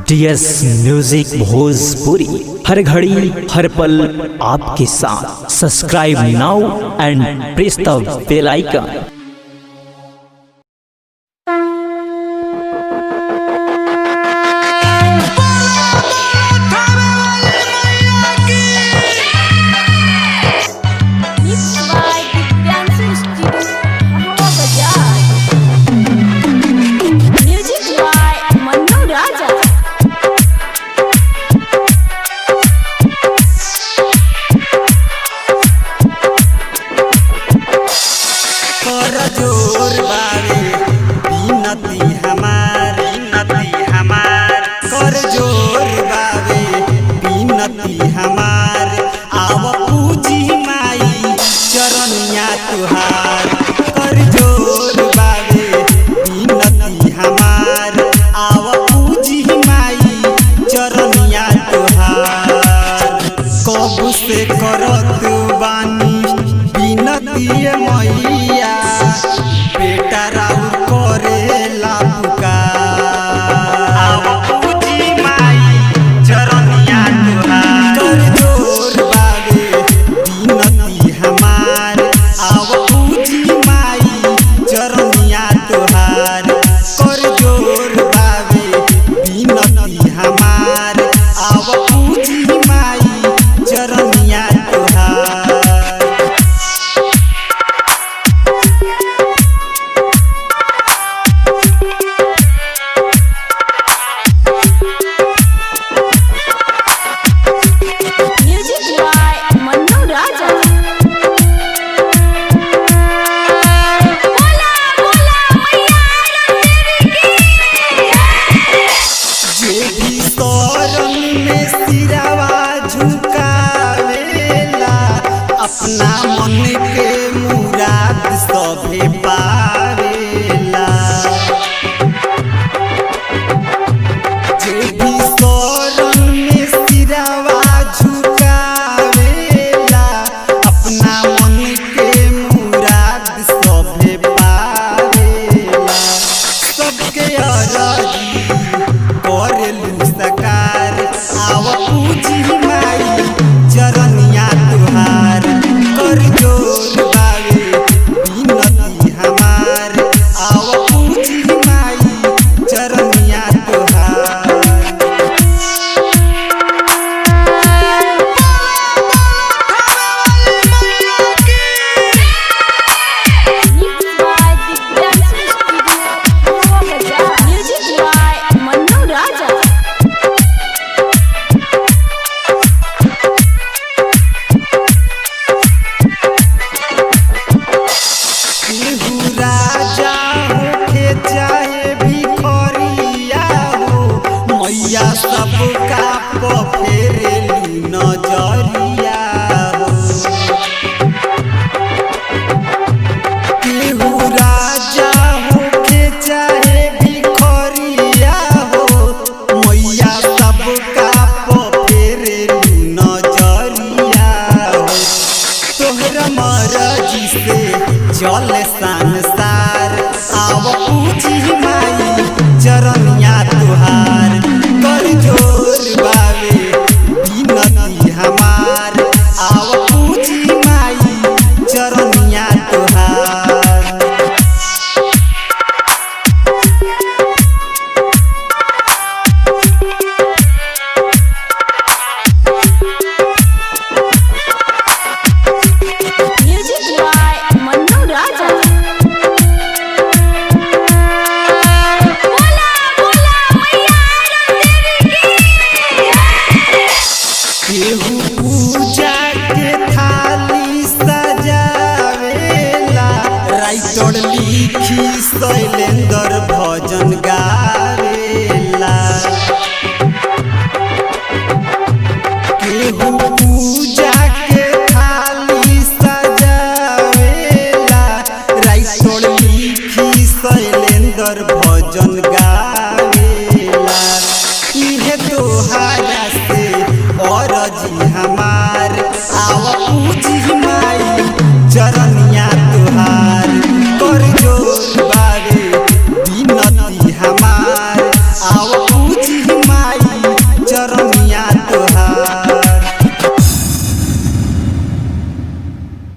DS music Bhojpuri, हर घड़ी हर पल आपके साथ। Subscribe now and press the bell icon. करत बानी बिनती मैया बेटा राउर करेला पुकार पूजी माई चरनिया तुहार कर जोर बाबे बिनती हमार आव पूजी माई चरनिया तुहार कर जोर बाबे बिनती हमार आव पूजी माई चरनिया अपना मन के मुराद सभे पावेला जे भी शरण में सिरावा झुकावेला अपना मन के मुराद सभे पावेला सबके अरजी करेलु सकार आव पूजी माई चरनिया तुहार कर जोर बाबे बिनती हमार आव पूजी माई चरनिया तुहार राजा होके चाहे भिखरिया हो मैया सब